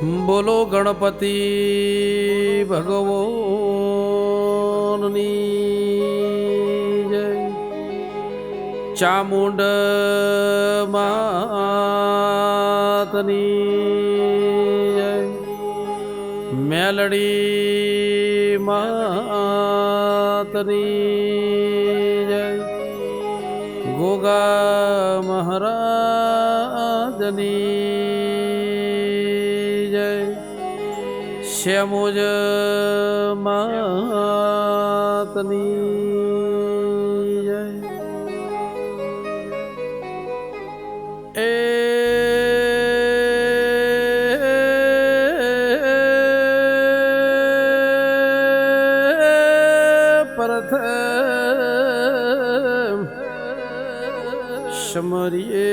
બોલો ગણપતિ ભગવાનની જય. ચામુંડ માતની જય. મેલડી માતની જય. ગોગા મહારાજની જય. શ્યામોજ માતની જય. એ પ્રથમ સમરીએ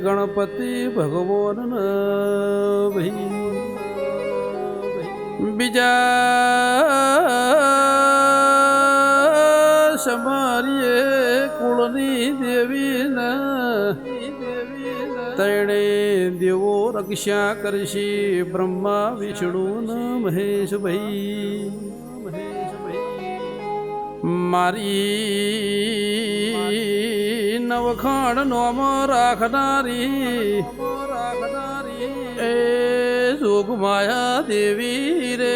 ગણપતિ ભગવાન ભાઈ. બીજા સમરીએ કુળની દેવીના તણે દેવો રક્ષા કરશી બ્રહ્મા વિષ્ણુ મહેશ ભાઈ. મારી નવખાણ નોમ રાખનારી એ જોગમાયા દેવી રે.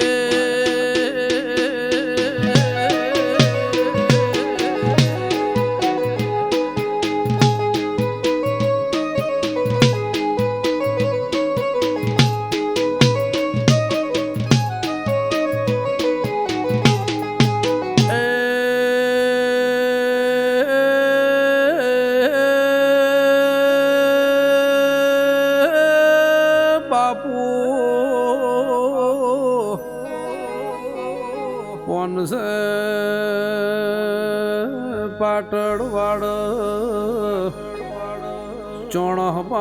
પાટણવાડ ચોણહમાં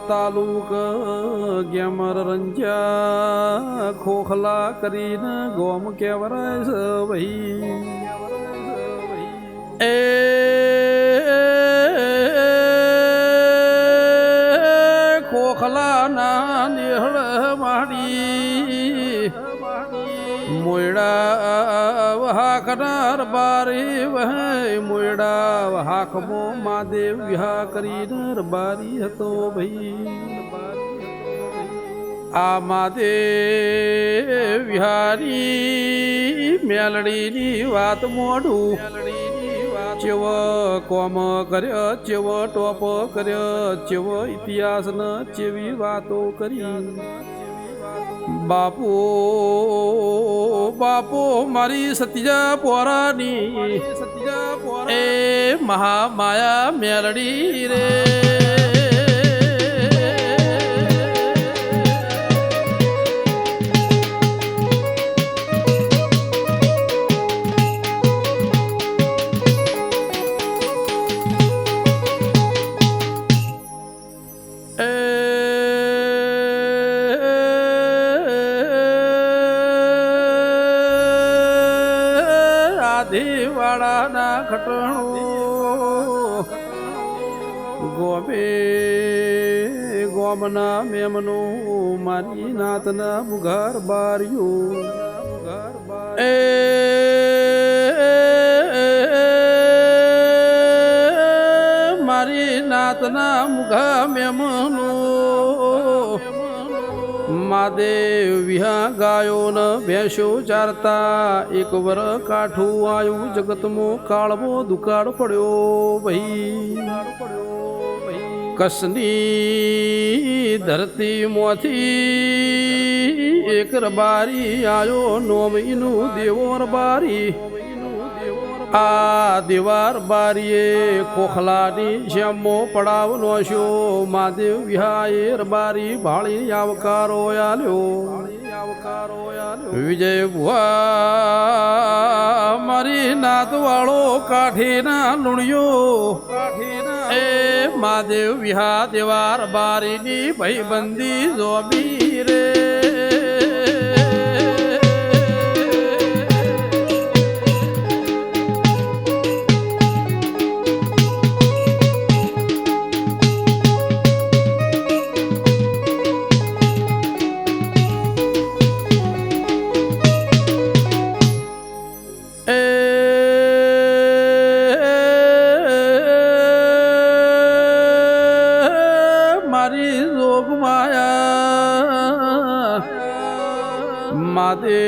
તાલુક ગેમર રંજા ખોખલા કરીને ગોમ કેવરાય છે ભાઈ. એ ખોખલાના નેહળ માડી મોયડા વહાકનાર બારી વહાય. મોયડા વહાકમો મહાદેવ વિહા કરીને બારી હતો ભાઈ. આ મહાદેવ વિહારી મેલડીની વાત મોઢું ચેવ કોમ કર્યો, ચેવ ટોપ કર્યો, ચેવ ઇતિહાસ ન ચેવી વાતો કરી. બાપો બાપો મારી સત્યા પોરાની એ મહામાયા મેલડી રે. દેવાળાના ખટણો ગોમે ગોમના મેમનું મારી નાતના મુઘાર બાર્યું. એ મારી નાતના મુઘા મેમનું મહાદેવ વિહા ગાયો ન ભેંસો ચારતા એક વર કાઠું આવ્યું જગતમાં કાળવો દુકાળ પડ્યો ભાઈ. કસની ધરતી મોથી એક રબારી આવ્યો નોમીનું દેવો રબારી. આ દેવાર બારીએ ખોખલાની શ્યામો પડાવનો છો મહાદેવ વિહાએ રબારી ભાળી આવકારો આલ્યો. વિજય ભુવા મારી નાતવાળો કાઠીના લુણિયો એ મહાદેવ વિહા દેવાર બારીની ભાઈબંધી જોબી રે. માદે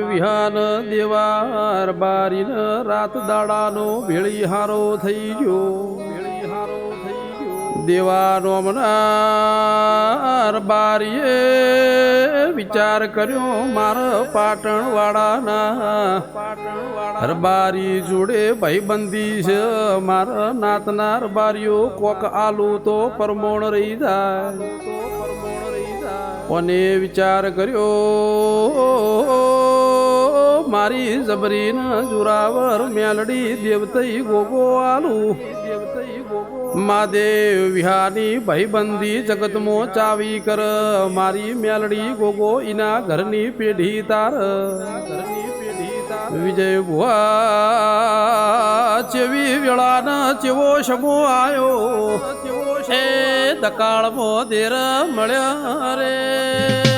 વિહાન દેવાર બારીન રાત દાડાનો ભેળી હારો થઈ ગયો દેવાનો મનાર બારીએ વિચાર કર્યો મારા પાટણ વાળાના હરબારી જોડે ભાઈબંધી છે મારા નાતના હરબારીઓ કોક આલુ તો પરમોણ રહી જાય અને વિચાર કર્યો મારી જબરીન જુરાવર મેલડી દેવતઈ ગોગો આલુ મહાદેવ વિહાની ભાઈબંધી જગતમાં ચાવી કર મારી મેલડી ગોગો ઇના ઘરની પેઢી તાર વિજય ભુવા ચેવી વેળાના ચેવો શમો આયો એ દકાળમાં દેર મળ્યા રે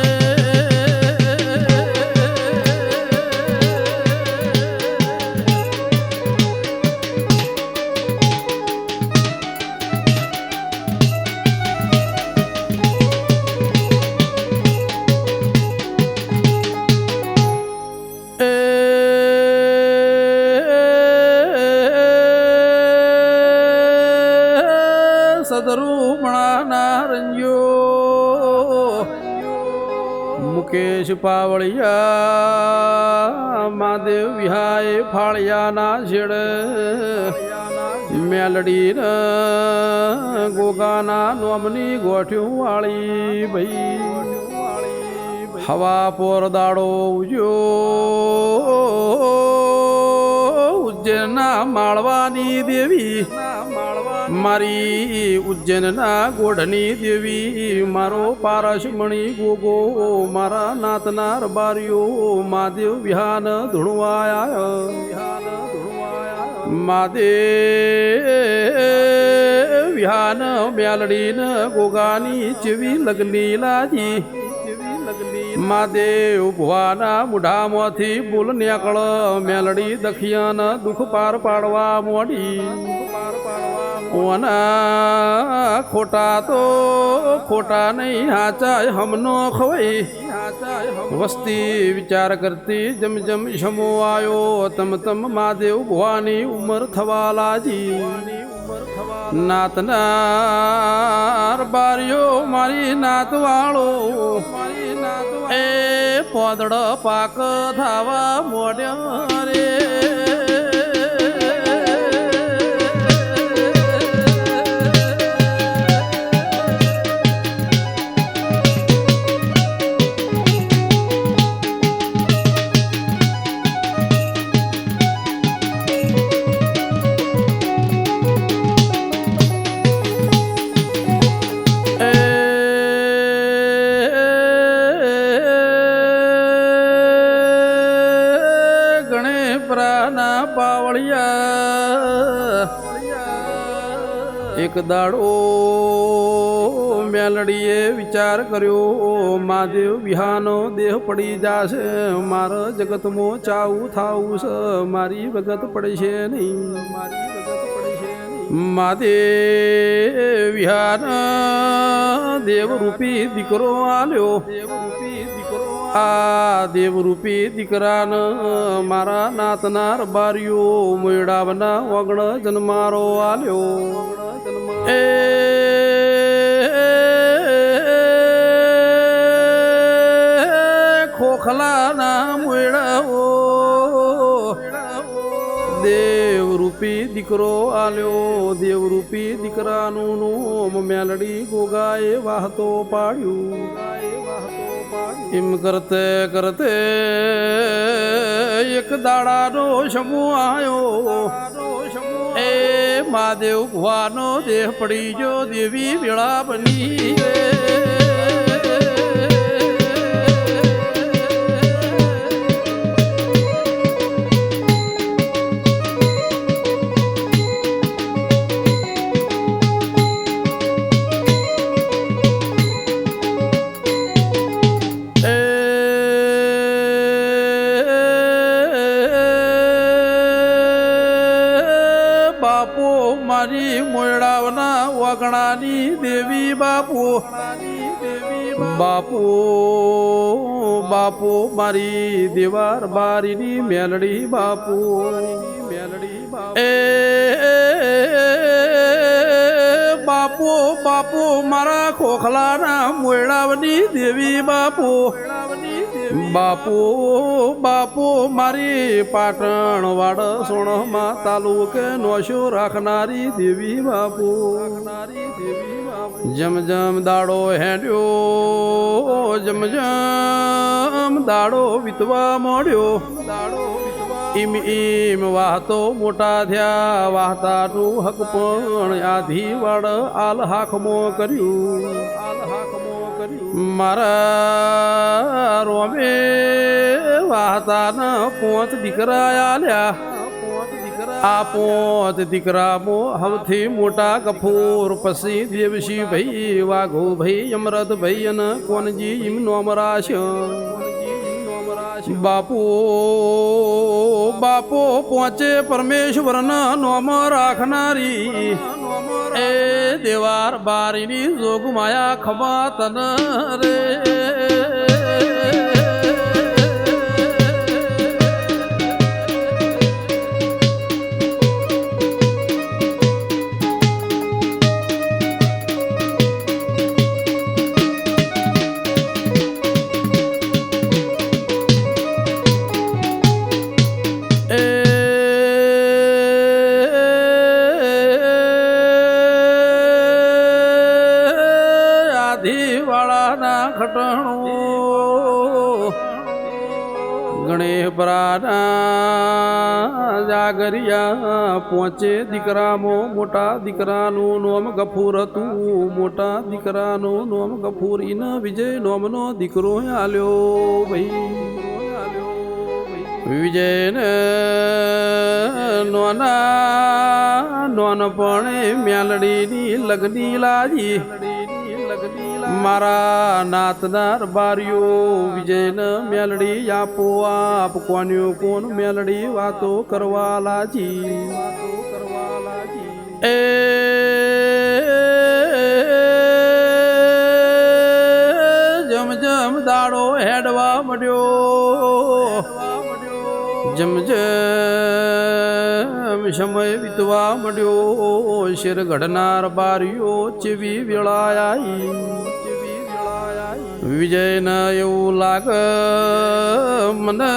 મુકેશ પાવળિયા મહાદેવ વિહાય ફાળિયાના છેડ મેલડી ગોગાના નોમની ગોઠ્યું વાળી ભાઈ હવા પોર દાડો ઉજ્યો ઉજ્જૈનના માળવાની દેવી મારી ઉજ્જૈનના ગોઢની દેવી મારો પારસમણી ગોગો મારા નાતના રબારીઓ મહાદેવ વિહાન ધૂણવાયા મહાદેવ વિહાન મેલડીન ગોગાની ચેવી લગની લાજી મહાદેવ ભુવાના મુઢામાંથી ભૂલ નીકળ મેલડી દખિયાન દુઃખ પાર પાડવા મોડી ઓના ખોટા તો ખોટા નહીં હાચાય હમનો ખવાય વસ્તી વિચાર કરતી જમ જમ શમો આયો તમ તમ મહાદેવ ભુવાની ઉંમર થવા લાજી નાતનાર બારીઓ મારી નાત વાળો એ પોદડ પાક થાવા મોડ્યા રે એક દાડો મેલડીએ વિચાર કર્યો મહાદેવ વિહાનો દેહ પડી જાશે મારા જગતમાં ચાવું થાવું છે મારી વગત પડશે નહીં મહાદેવ વિહાન દેવરૂપી દીકરો આલ્યો આ દેવરૂપી દીકરાન મારા નાતના રબારીઓ મેળાવના ઓગણ જન્મારો આલ્યો એ ખોખલાના મેળાવો દેવરૂપી દીકરો આલ્યો દેવરૂપી દીકરાનું નોમ મેલડી ગોગાએ વાહતો પાડ્યું એમ કરતે કરતે એક દાડાનો સમૂહ આવ્યો એ મહાદેવ ભુવાનો દેહ પડી ગયો દેવી વેળા બની મારી મોયડાવના વાગણાની દેવી બાપુ બાપુ બાપુ મારી દેવાર બારીની મેલડી બાપુ એ બાપુ બાપુ મારા ખોખલાના મોયડાવની દેવી બાપુ બાપુ બાપુ મારી પાટણ વાડ સોણમાં તાલુકે નોશો રાખનારી દેવી બાપુ જમ જમ દાડો હેડ્યો જમ જમ દાડો વિતવા મોડ્યો ઈમ ઈમ વાહતો મોટા થયા વાહતાનું હક પણ આધી વાડ આલ હાખમો કર્યું મારા રોમે વાહતાના 5 દીકરા આલ્યા આ 5 દીકરામો સૌથી મોટા કફૂર પછી દેવશી ભાઈ વાઘો ભાઈ અમરત ભાઈ અને કોનજી ઈમ નોમ રાશ બાપુ બાપુ પહોંચે પરમેશ્વરના નોમ રાખનારી એ દેવાર બારીની જોગ માયા ખમા તન રે ગણેપરાના જાગરિયા પહોંચે દીકરામાં મોટા દીકરાનું નોમ ગફૂર હતું મોટા દીકરાનું નોમ ગફૂર ઇન વિજય નોમનો દીકરો આલ્યો ભાઈ વિજયને નોના નોનપણે મેલડીની લગની લાજી મારા નાતનાર બારીઓ વિજયને મેલડી આપો આપ કોન્યો કોણ મેલડી વાતો કરવા લાજી એ જમ જમ દાડો હેડવા મળ્યો જમ જમ સમય વીતવા મળ્યો શેર ઘડનાર બારીઓ ચેવી વેળાઈ વિજયના એવું લાગે મને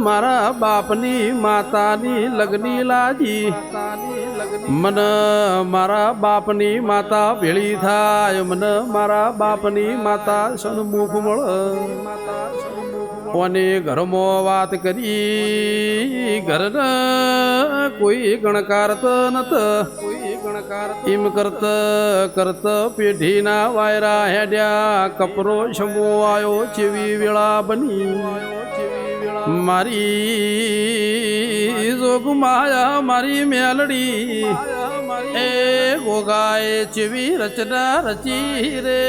મારા બાપની માતાની લગની લાજી મને મારા બાપની માતા ભેળી થાય મને મારા બાપની માતા સન્મુખ મળે કોને ઘરમાં વાત કરી ઘરના કોઈ ગણકારત નત એમ કરત પેઢીના વાયરા હેડ્યા કપરો શમો આવ્યો ચેવી વેળા બની મારી જોગ માયા મારી મેલડી એ ગોગાએ ચેવી રચના રચી રે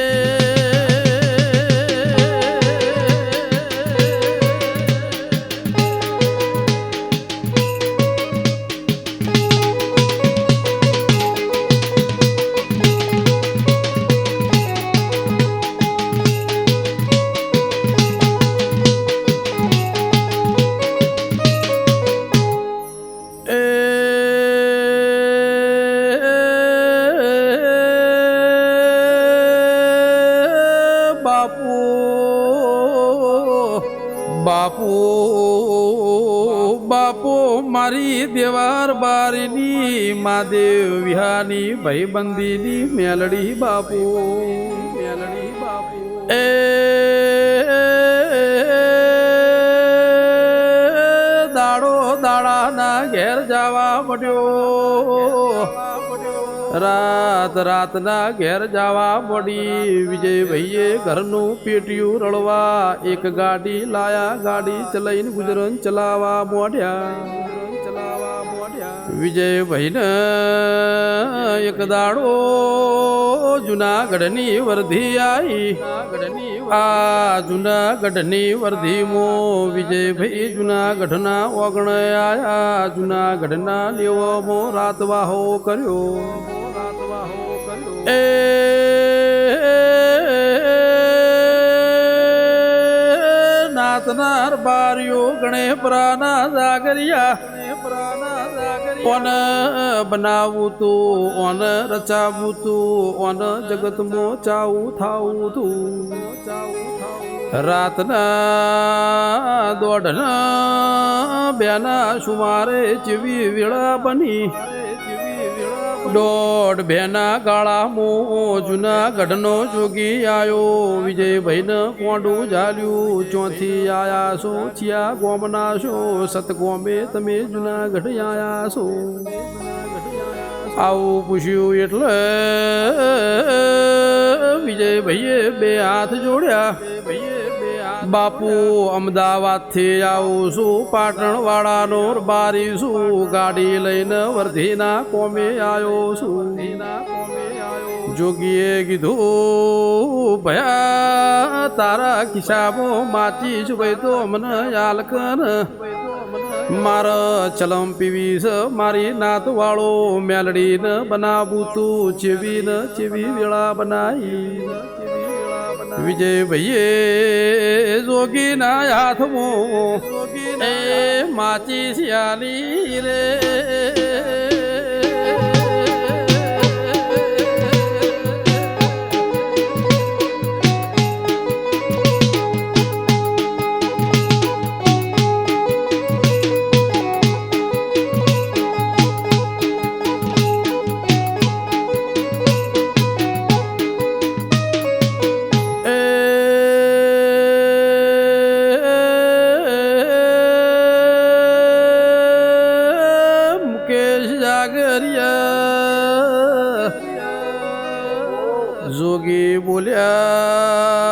બાપુ બાપુ મારી દેવાર બારીની મહાદેવ વિહાની ભાઈબંધીની મેલડી બાપુ એ દાડો દાડાના ઘેર જવા મળ્યો રાતના ઘેર જવા મળી વિજય ભાઈએ ઘરનું પેટીયું રળવા એક ગાડી લાયા ગાડી ચલાઈને ગુજરાન ચલાવવા મોડ્યા વિજય ભાઈને એક દાડો જુનાગઢની વર્ધી આવી આ જુનાગઢની વર્ધીમાં વિજયભાઈ જુનાગઢના ઓગણે આયા જુનાગઢના લેવામાં રાતવાહો કર્યો એ બારીઓ ગણે પ્રાના જાગરિયા ઓન બનાવું તું ઓન રચાવું તું ઓન જગતમાં ચાવું થાવું તું રાતના દોઢના બેના સુમારે જેવી વેળા બની દોઢ બેના ગાળા મો જૂના ગઢનો જોગી આયો વિજયભાઈને કોંડું ઝાલ્યું ચોથી આયા છો થયા ગોમના છો સતગોમે તમે જૂના ગઢ આયા છો આવું પૂછ્યું એટલે વિજયભાઈએ બે હાથ જોડ્યા બાપુ અમદાવાદ થી આવું છું પાટણ વાળાનો બારી છું ગાડી લઈને વર્ધીના કોમે આવ્યો છું જોગીએ કીધું ભયા તારા ખિસ્સામાં માચી છું ભાઈ તો મને યાલ કર મારા ચલમ પીવી છે મારી નાત વાળો મેલડીને બનાવું તું ચેવી વેળા બનાવી વિજયભાઈએ જોગીના હાથમાં એ માચી શિયાલી રે જોગી બોલ્યા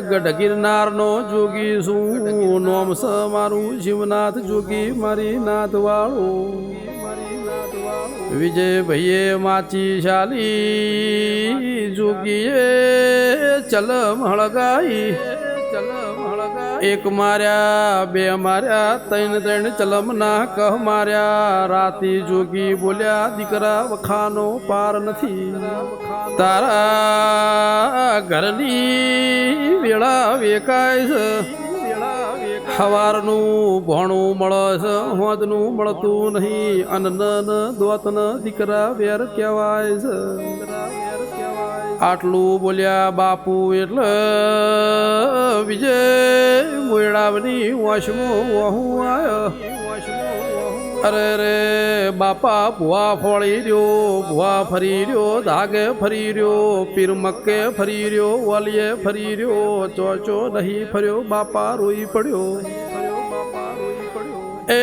ગઢ ગિરનારનો જોગી શું નોમ સ મારું શિવનાથ જોગી મારી નાથ વાળો વિજયભાઈએ માચી શાલી જોગીએ ચલમ હળગાઈ એક માર્યા બે માર્યા ત્રણ ચલમ ના કહ માર્યા રાતી જોગી બોલ્યા દીકરા વખાનો પાર નથી તારા ઘરની વેળા વેકાય છે સવારનું ભણું મળે છે હોદનું મળતું નહીં અન્ન દોતન દીકરા વેર કહેવાય છે આટલું બોલ્યા બાપુ એટલે વિજય મોયડાવની વશમાં વહુ આવ્યો અરે રે બાપા ભુવા ફોળી રહ્યો ભુવા ફરી રહ્યો ધાગે ફરી રહ્યો પીર મક્કે ફરી રહ્યો વાલીએ ફરી રહ્યો ચોચો નહીં ફર્યો બાપા રોઈ પડ્યો એ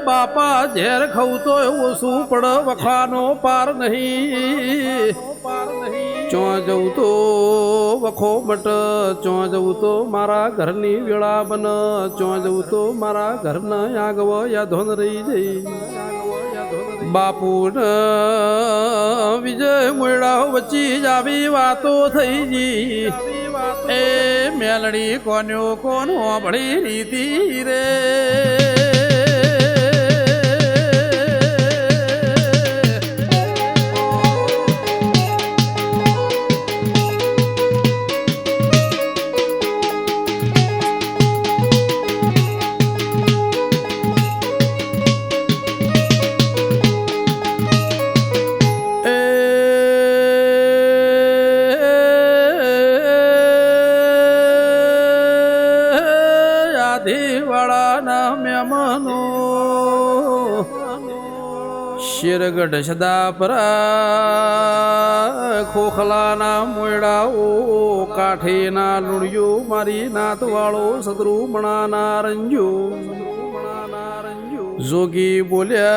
બાપા ઝેર ખાવું તો એવું શું પડ વખાનો પાર નહીં ચો જવું તો વખો મટ ચો જવું તો મારા ઘરની વેળા બન ચો જવું તો મારા ઘરના આગવ યાધોન રહી જઈ બાપુ વિજય મોયડા વચ્ચી જ આવી વાતો થઈ જી એ મેલડી કોન્યો કોનો ભળી રીતિ રે મહેમાનો શેરગઢ સદાપરા ખોખલાના મોયડાઓ કાઠેના લુણિયો મારી નાત વાળો સદરૂમણાના રંજો જોગી બોલ્યા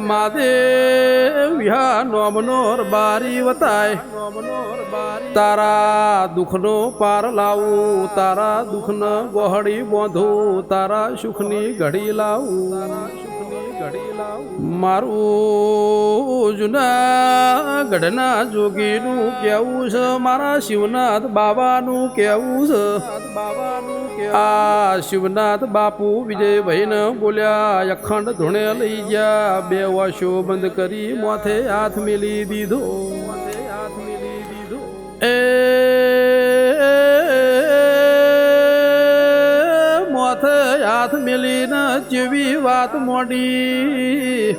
માદેવ વિહા નોમનોર બારી વતાય તારા દુઃખનો પાર લાવું તારા દુઃખને ગોહડી બોંધું તારા સુખની ઘડી લાવું મારું જૂના ગઢના જોગીનું કેવું છે મારા શિવનાથ બાબાનું કેવું છે આ શિવનાથ બાપુ વિજયભાઈને બોલ્યા અખંડ ધૂણે લઈ ગયા બે વાશો બંધ કરી માથે હાથ મેલી દીધો એ મોથ હાથ મેલીને જેવી વાત મોડી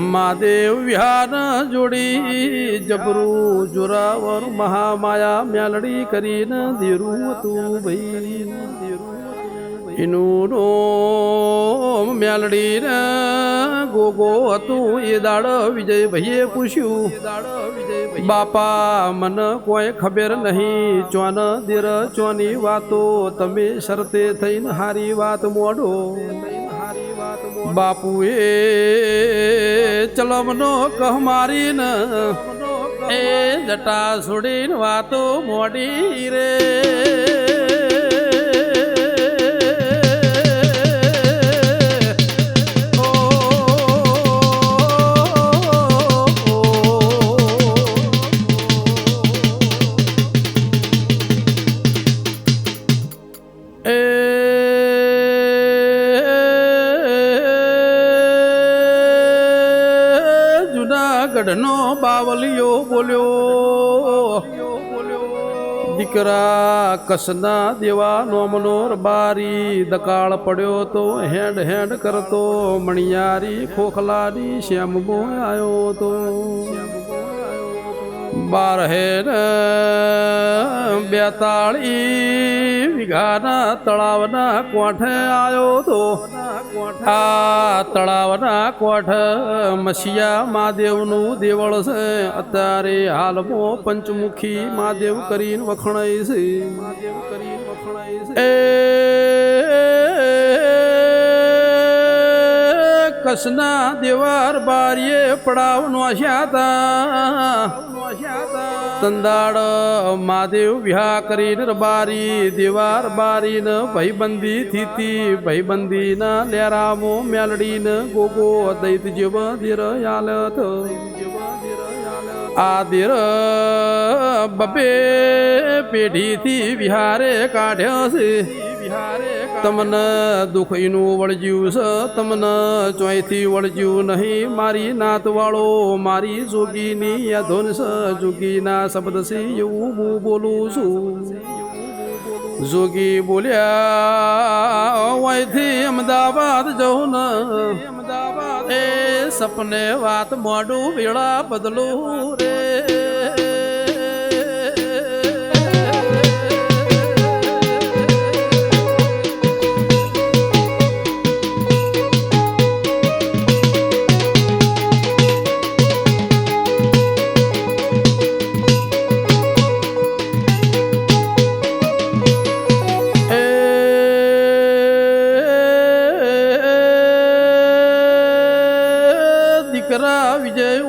મહાદેવ વિહાર જોડી જબરું જોરાવર મહામાયા મેલડી કરીને દેરું હતું ભાઈ એનું રોમ મેલડી ને ગોગો હતું એ દાડ વિજય ભાઈએ પૂછ્યું બાપા મને કોઈ ખબર નહીં ચોન દેર ચોની વાતો તમે શરતે થઈને હારી વાત મોડો બાપુએ ચલમનો કહ મારીને એ જટા છોડીને વાતો મોડી રે ગઢનો બાવલિયો બોલ્યો દીકરા કસના દેવા નોમનો બારી દકાળ પડ્યો તો હેડ હેડ કરતો મણિયારી ખોખલાની શ્યામો આવ્યો તો બાર હેડ 42 વીઘાના તળાવના કોઠે આવ્યો તો આ તળાવના કોઠ મસિયા મહાદેવનું દેવળ છે અત્યારે હાલમાં પંચમુખી મહાદેવ કરીને વખણાય છે કસના દેવાર બારીએ પડાવ નોશ્યા તંદાડ મહાદેવ વિહા કરીને બારી દેવાર બારીને ભાઈબંધી થીતી ભાઈબંધીના લેરામો મેલડીને ગોગો દૈત જેવ ધીર યાલત આ ધીર બબે પેઢીથી વિહારે કાઢ્યો છે તમને દુઃખ એનું વળજ્યું છે તમને ચોયથી વળજ્યું નહીં મારી નાત વાળો મારી જોગીની યાધોન છે જોગીના શબ્દ છે એવું હું બોલું છું જોગી બોલ્યા ઓયથી અમદાવાદ જવું ને એ સપને વાત મોડું વેળા બદલું રે વિજય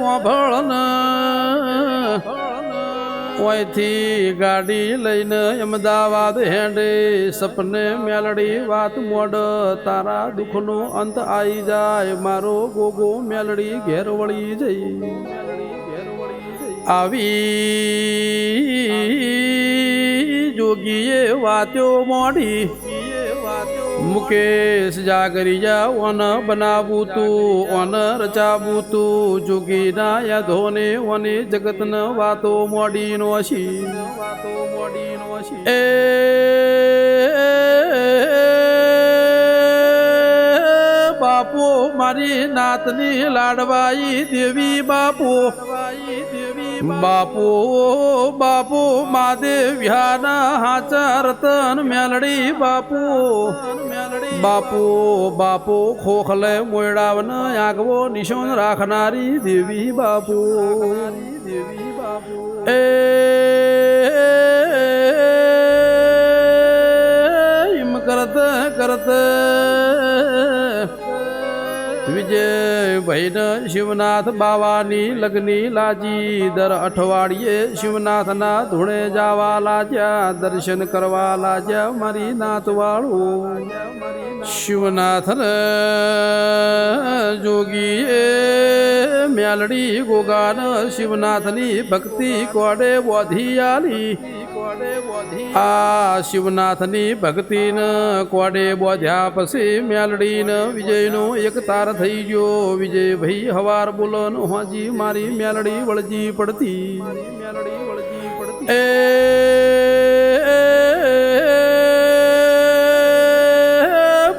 ઓયથી ગાડી લઈને અમદાવાદ હેડે સપને મેલડી વાત મોડ તારા દુઃખનો અંત આવી જાય મારો ગોગો મેલડી ઘેર વળી જઈ આવી જોગીએ વાત્યો મોડી મુકેશ જાગરિયા ઓન બનાવું તું ઓન રચાવું તું જોગીના યાદોને ઓને જગતન વાતો મોડીનો છી એ બાપુ મારી નાતની લાડવાઈ દેવી બાપુ બાપુ બાપુ મહાદેવ વિહાના હાચા રતન મેલડી બાપુ બાપુ બાપુ ખોખલે મોયડાવન આગવો નિશોન રાખનારી દેવી બાપુ એ એમ કરત કરત વિજય ભાઈને શિવનાથ બાવાની લગ્ની લાજી દર અઠવાડિયે શિવનાથના ધૂળે જવા લાજ્યા દર્શન કરવા લાજ્યા મારી નાથવાળું શિવનાથને જોગીએ મેલડી ગોગાન શિવનાથની ભક્તિ કોડે બોધી આલી આ શિવનાથની ભક્તિને કોડે બોધ્યા પછી મેલડીને વિજયનો એક તાર થઈ ગયો વિજયભાઈ હવાર બોલન હોજી મારી મેલડી વળજી પડતી એ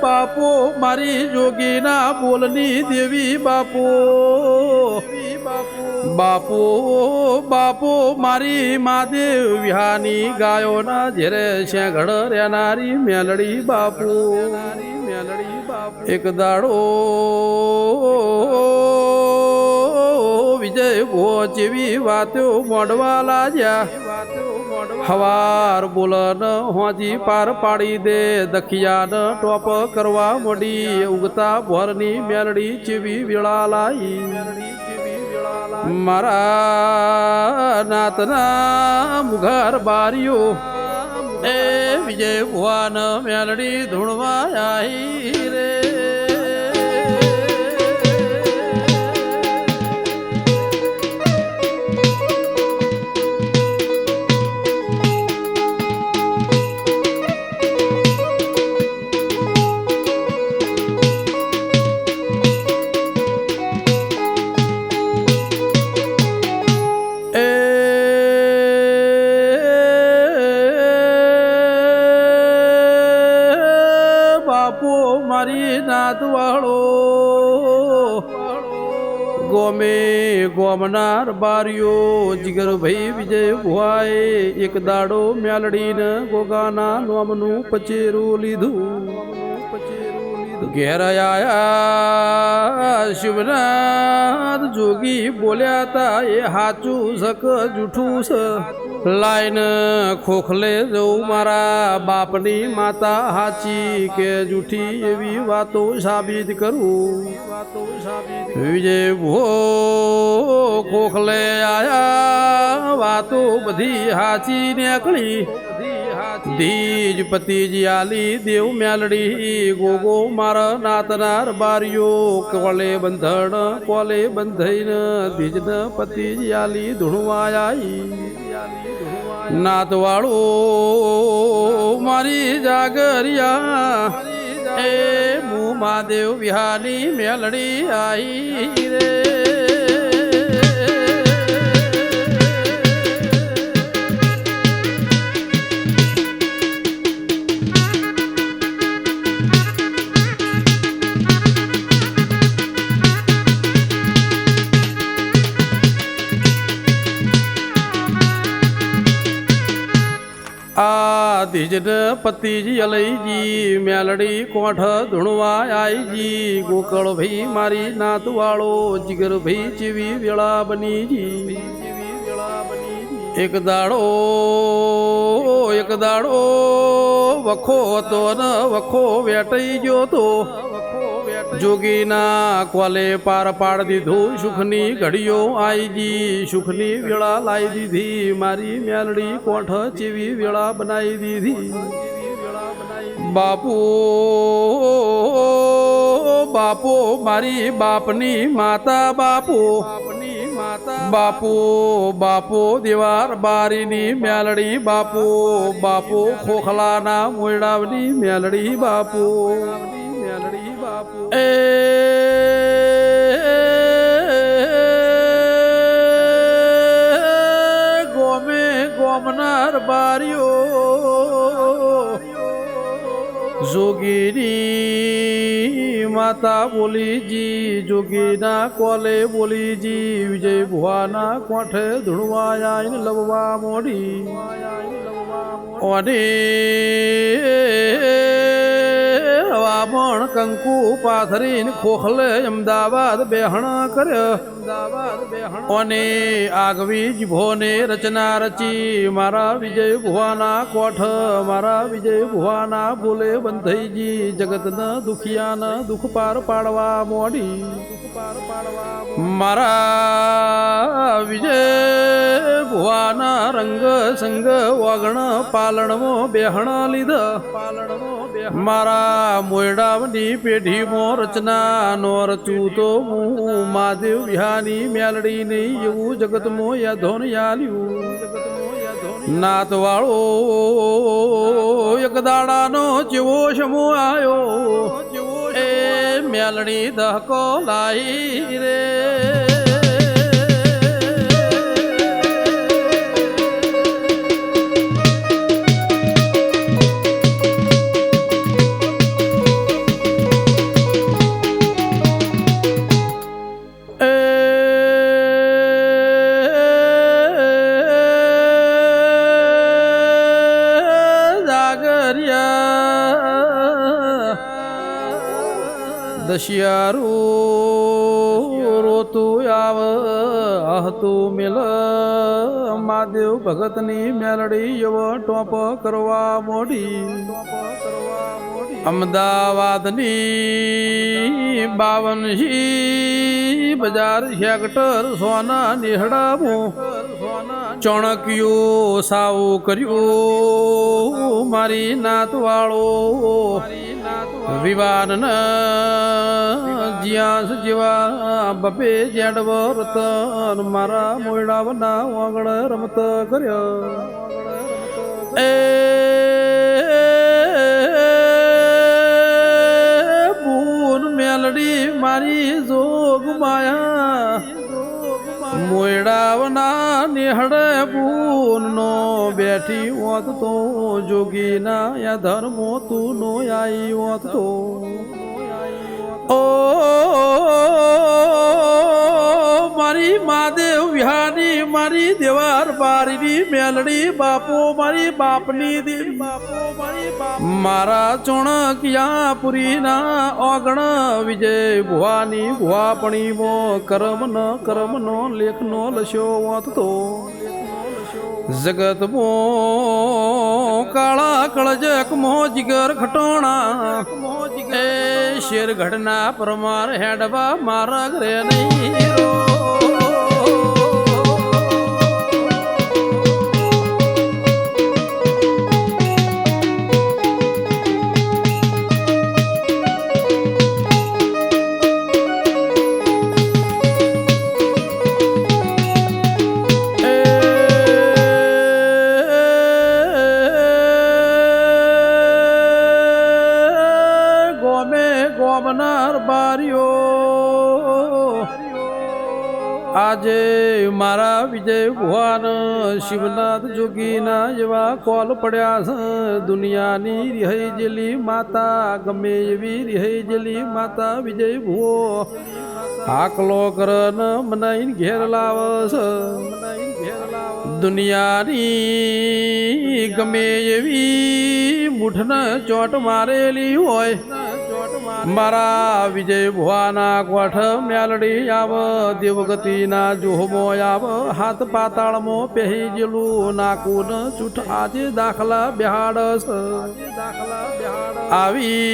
બાપો મારી જોગીના બોલની દેવી બાપો બાપો બાપો મારી મહાદેવ વિહાની ગાયોના ઘેરે શેંઘડ રેનારી મેલડી બાપો એક દાડો વિજય ભો જેવી વાતો મોડવા લાજ્યા હવાર બોલન હોજી પાર પાડી દે દખિયાન ટોપ કરવા મોડી ઉગતા ભોરની મેલડી ચેવી વેળા લાઈ મારા નાતના મુઘાર બારીઓ એ વિજય ભુવાન મેલડી ધૂણવા આવી રે મારી નાતવાળો ગોમે ગોમનાર બારીઓ જીગર ભાઈ વિજય ભુવાએ એક દાડો મેલડીને ગોગાના નોમનું પચેરું લીધું ઘેર આયા શિવનાથ જોગી બોલ્યા તા એ હાચું સક જૂઠું સ લાઈન ખોખલે જવું મારા બાપની માતા હાચી કે જૂઠી એવી વાતો સાબિત કરું વિજય ભો ખોખલે આયા વાતો બધી હાચી નીકળી ધીજ પતિજી આલી દેવ મેલડી ગોગો મારા નાતનાર બારીઓ કોલે બંધણ કોલે બંધઈને ધીજન પતિજી આલી ધૂણવાઈ નાતવાળો મારી જાગરિયા એ મું મહાદેવ વિહાની મેલડી આઈ રે ધીજન પતિજી અલઈજી મેલડી કોઠ ધૂણવા આઈજી ગોકળ ભાઈ મારી નાતવાળો જીગર ભાઈ ચેવી વેળા બનીજી એક દાડો વખો હતો ને વખો વેટાઈ ગયો તો જોગીના કોલે પાર પાડ દીધું સુખની ઘડીઓ આઈજી સુખની વેળા લાવી દીધી મારી મેલડી કોઠ ચેવી વેળા બનાવી દીધી બાપુ બાપો મારી બાપની માતા બાપો બાપો દેવાર બારીની મેલડી બાપો બાપો ખોખલાના મોયડાવની મેલડી બાપો એ ગોમે ગોમનાર બારીઓ જોગીની માતા બોલીજી જોગીના કોલે બોલીજી વિજય ભુવાના કોઠે ધૂણવા આઈને લવવા મોડી ઓને વામણ કંકુ પાથરીને ખોખલે અમદાવાદ બેહણ કર્યો ઓને આગવી જીભોને રચના રચી મારા વિજય ભુવાના કોઠ મારા વિજય ભુવાના બોલે બંધઈજી જગતના દુખિયાના દુઃખ પાર પાડવા મોડી મારા વિજય ભુવાના રંગ સંગ વાગણ પાલણમો બેહણ લીધ મારા મોયડાવની પેઢીમાં રચના નો રચું તો હું મહાદેવ વિહાની મેલડી નહીં એવું જગતમાં યાધોન યાલ્યું નાતવાળો એક દાડાનો જેવો સમો આવ્યો એ મેલડી દહકો લાઈ રે રશિયારું રોતું આવ હતું મેલ મહાદેવ ભગતની મેલડી એવો ટોપ કરવા મોડી અમદાવાદની 52 બજાર સેક્ટર સોના નિહડાવું ચોણક્યું સાવું કર્યું મારી નાતવાળો વિવાન જ્યાં જેવા બપે જેડવ રતન મારા મોયડાવના વાગડ રમત કર્યો એ બૂન મેલડી મારી જોગ માયા મોયડાવના નિહળે બૂન નો બેઠી હોત તો જોગીના યા ધર્મો તું નો આઈ હોત તો ઓ મારી મહાદેવ વિહાની મારી દેવાર બારીની મેલડી બાપો મારી બાપની દેવી મારા ચોણકિયા પુરીના ઓગણ વિજય ભુવાની ભુવાપણી મો કર્મ નો લેખ નો લસ્યો વાંચતો જગત મો કાળા કળજક મો જીગર ખટોણા એ શેર ઘડના પરમાર હેડવા મારા ઘરે નહીં આજે મારા વિજય ભુવાન શિવનાથ જોગીના જેવા કોલ પડ્યા છે દુનિયાની રિહઈ જેલી માતા ગમે એવી રિહઈ જેલી માતા વિજય ભુવો આકલો કરન મનાઈને ઘેર લાવસ દુનિયાની ગમે એવી મૂઠને ચોટ મારેલી હોય મારા વિજય ભુવાના ગોઠ મેલડી આવ દેવગતિના જોહમો આવ હાથ પાતાળમાં પહેરી જેલું નાકુન ચૂઠ આજે દાખલા બેહાડસ આવી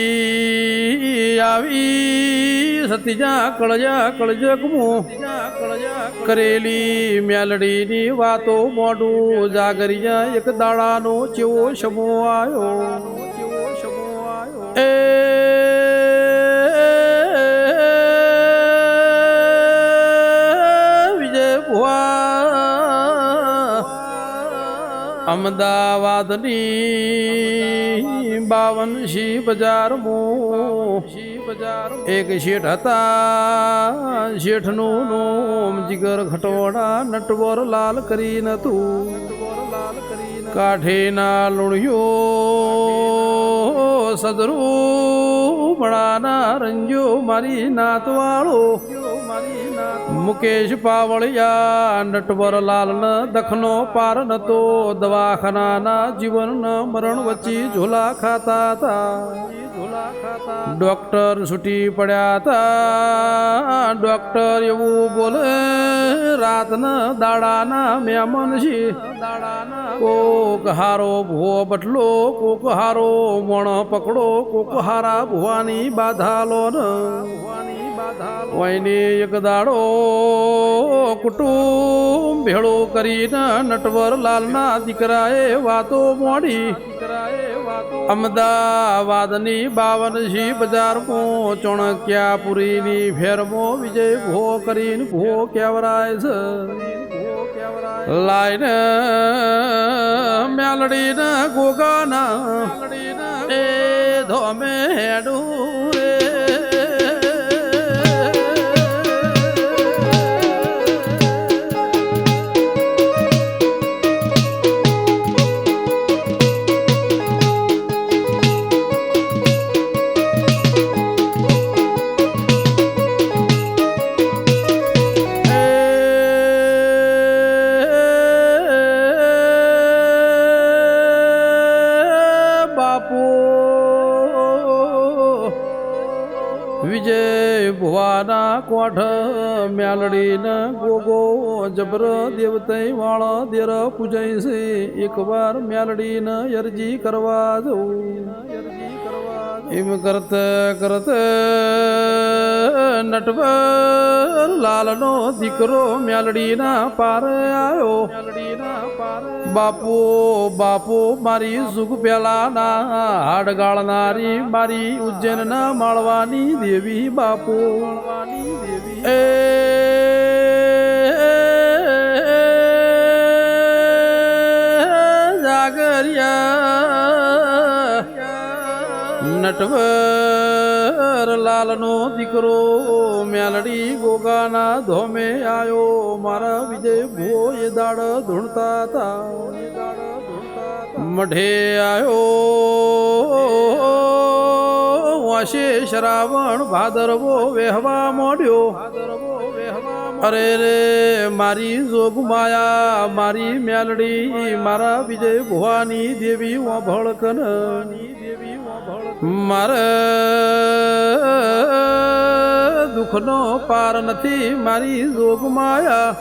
સતીજા કળજકમો કરેલી મેલડીની વાતો મોઢું જાગરિયા એક દાડાનો ચેવો સમો આવ્યો એ અમદાવાદની 52 બજારમાં એક શેઠ હતા શેઠનું નામ જીગર ખટોડા નટવર લાલ કરીને તું કાઠીના લુણિયો સદરૂ મણાના રંજો મારી નાતવાળો મુકેશ પાવળિયા નટવર લાલ દખનો પાર નતો દવાખાના જીવન મરણ વચ્ચે ઝોલા ખાતા હતા ડોક્ટર છૂટી પડ્યા હતા ડોક્ટર એવું બોલે રાતના દાડાના મહેમાન છે કોક હારો ભૂવો બટલો કોક હારો મણ પકડો કોક હારા ભુવાની બાધાલો ન વયની એક દાડો કુટુંબ ભેળો કરીને નટવર લાલના દીકરાએ વાતો મોડી અમદાવાદની 52 બજારમાં ચોણક્યાપુરીની ફેરમાં વિજય ભો કરીને ભો કેવરાય છે લાઈને મેલડીને ગોગાના એ ધોમે હેડું રે ભુવાના કોઠ મ્યાલડીન ગોગો જબર દેવતઈ વાળા દેર પૂજાય છે એકવાર મ્યાલડીન અરજી કરવા જવું એમ કરત કરત નટવર લાલનો દીકરો મ્યાલડીના પાર આવ્યો બાપો બાપો મારી સુખ પેલાના હાડ ગાળનારી મારી ઉજ્જૈનના માળવાની દેવી બાપો એ નટવર લાલનો દીકરો મ્યાલડી ગોગાના ધોમે આયો મારા વિજય ભો એ દાડ ધૂણતા હતા મઢે આયો વાશે શ્રાવણ ભાદરવો વહેવા મોડ્યો અરે રે મારી જોગ માયા મારી મ્યાલડી મારા વિજય ભુવાની દેવી વાભળકન મારે દુઃખનો પાર નથી મારી જોગ માયા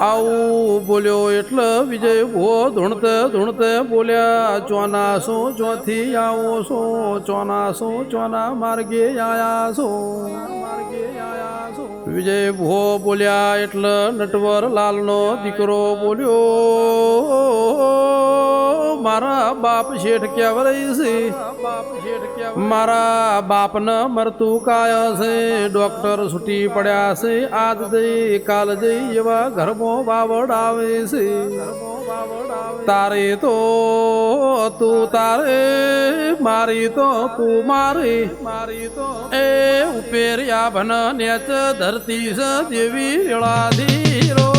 આવું બોલ્યો એટલે વિજય ભો ધૂણતે ધૂણતે બોલ્યા ચોનાસો ચોથી આવો છો ચોનાસો ચોના માર્ગે આયા છો વિજય ભો બોલ્યા એટલે નટવર લાલનો દીકરો બોલ્યો મારા બાપ શેઠ કેવરાય છે મારા બાપને મરતું કાય છે ડોક્ટર છૂટી પડ્યા છે આજ જઈ કાલ જઈ એવા ઘરમાં વાવડ આવે છે તારે તો તું તારે મારી તો તું મારી એ ઉપેર્યા ભન નેચ ધરતી સ દેવી રેળાધીરો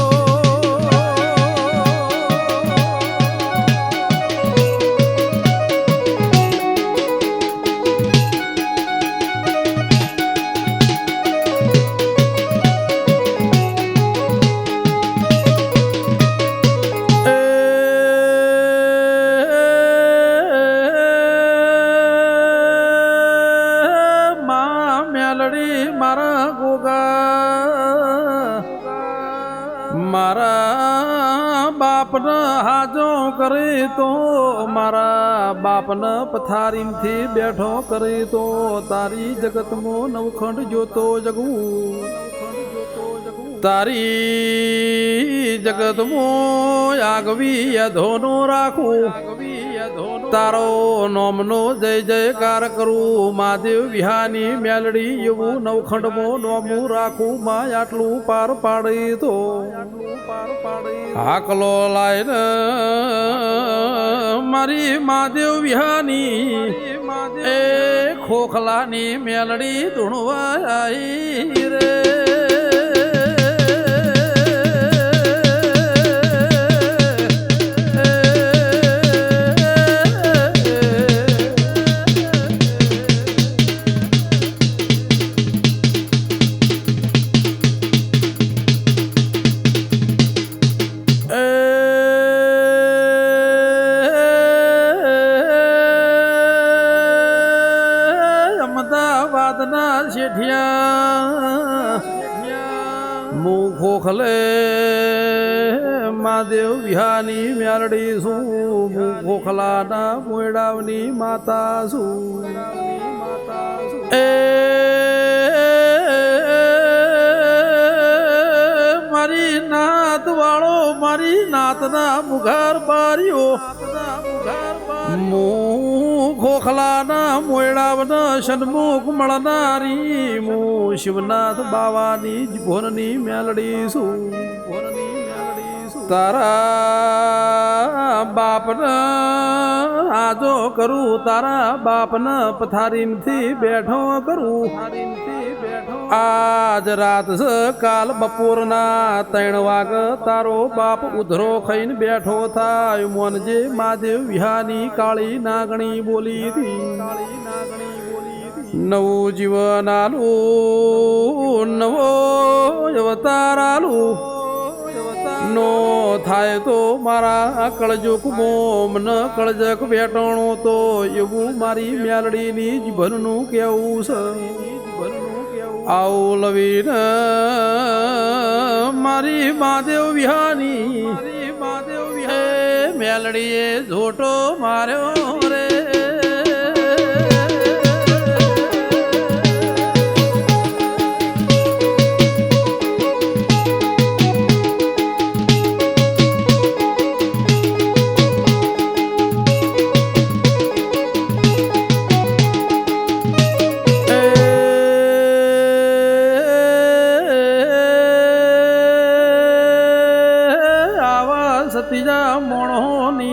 મારા ગોગા મારા બાપને હાજો કરે તો મારા બાપને પથારીમથી બેઠો કરે તો તારી જગતમાં નવખંડ જોતો જગવું તારી જગતમાં આગવી યધોનો રાખું તારો નોમનો જય જયકાર કરું મહાદેવ વિહાની મ્યાલડી એવું નવખંડમાં નોમું રાખું માં આટલું પાર પાડે તો હાકલો લાઈને મારી મહાદેવ વિહાની એ ખોખલાની મ્યાલડી ધૂણવા આવી રે અમદાવાદના શેઠિયા મું ખોખલે મહાદેવ વિહાની મ્યાલડી છું મું ખોખલાના મોયડાવની માતા છું એ મારી નાત વાળો મારી નાતના મુઘાર બારીઓ મું ખોખલાના મોયડાવના સન્મુખ મળનારી મું શિવનાથ બાવાની ભોનની મ્યાલડી છું તારા બાપને આજો કરું તારા બાપને પથારીમથી બેઠો કરું આજ રાત છે કાલ બપોરના 3 વાગ તારો બાપ ઉધરો ખાઈને બેઠો થાય મોનજે મહાદેવ વિહાની કાળી નાગણી બોલી હતી નવું જીવન આલું નવો અવતાર આલું નો થાય તો મારા કળજુક મોમ ન કળજક વેટણો તો એવું મારી મ્યાલડીની જીભરનું કેવું છે આવું લવીન મારી મહાદેવ વિહાની મેલડીએ ઝોટો માર્યો રે. સતિયા મોણોની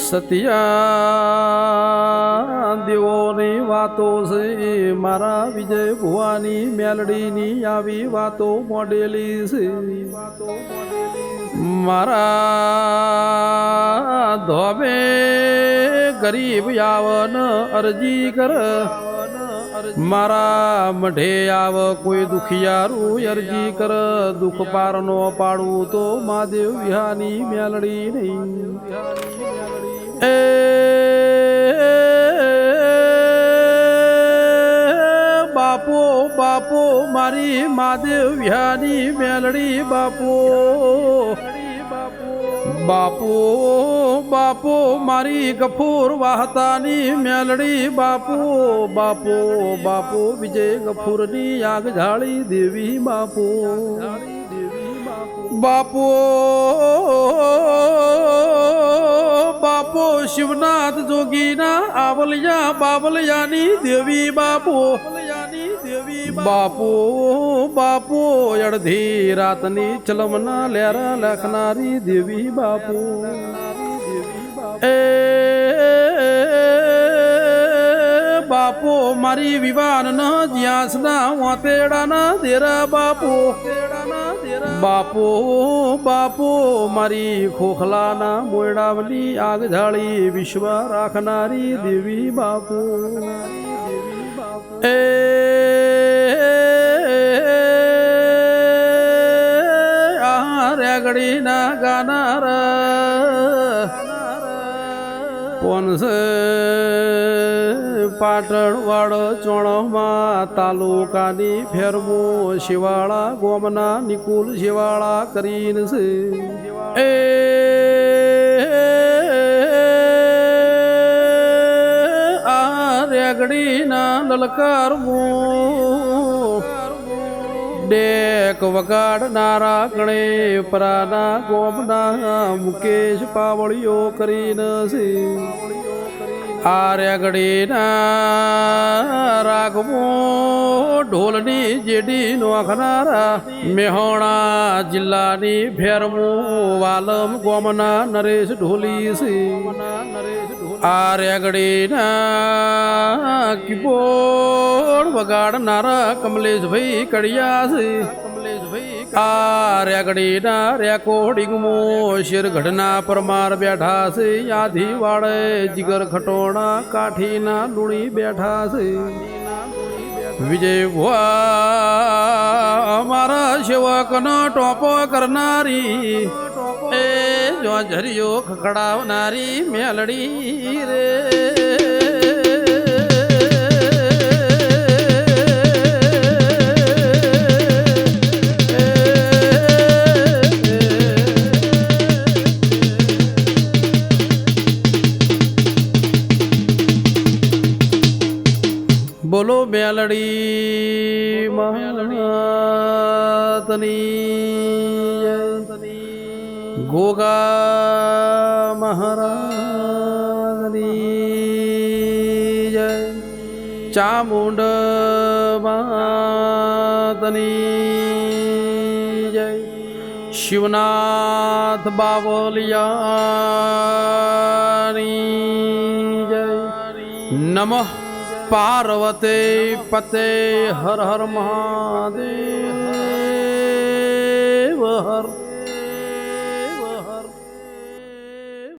સતિયા દેવોની વાતો છે મારા વિજય ભુવાની મેલડીની આવી વાતો મોડેલી છે. મારા ધોબે ગરીબ યાવન અરજી કર મારા મઢે આવ કોઈ દુખિયારું અરજી કર દુઃખ પારનો પાડવું તો મહાદેવ વિહાની મેલડી નહીં. એ બાપો બાપો મારી મહાદેવ વિહાની મેલડી બાપો બાપો બાપો મારી ગફૂર વાહતાની મેલડી બાપો બાપો બાપો વિજય ગફૂરની આગ ઝાળી દેવી બાપો બાપો બાપો શિવનાથ જોગીના આવલિયા બાવલિયાની દેવી બાપો બાપો બાપો અડધી રાતની ચલમના લેરા લખનારી દેવી બાપો. એ બાપો મારી વિવાન ન જ્યાસના વાતેડાના દેરા બાપો બાપો બાપો મારી ખોખલાના મોયડાવલી આગ ઝાળી વિશ્વ રાખનારી દેવી બાપો. એ રેગડીના ગાનારા પોનસ પાટણ વાડો ચોણમાં તાલુકાની ફેરમો શિવાળા ગોમના નિકુલ શિવાળા કરીને છે. એ રેગડીના લલકારમો ડેક વગાડનારા ગણે પરાના ગોમના મુકેશ પાવળીઓ કરીને છે. આ રેગડીના રાગમો ઢોલની જેડી નોખનારા મેહોણા જિલ્લાની ફેરમો વાલમ ગોમના નરેશ ઢોલી છે. આ રેગડીના કીબોર્ડ વગાડનારા કમલેશભાઈ કડિયા છે. આ રેગડીના રેકોર્ડિંગમાં શેરગઢના પરમાર બેઠા છે. યાધી વાળે જીગર ખટોણા કાઠીના લુણી બેઠા છે. વિજય ભુવા મારા સેવકનો ટોપો કરનારી એ જો ઝરિયો ખખડાવનારી મેલડી રે. બોલો મેલડી મહારાજની ગોગા મહારાજની જય. ચામુંડ માતની જય. શિવનાથ બાવલિયાની જય. નમઃ પાર્વતે પતે હર હર મહાદેવ.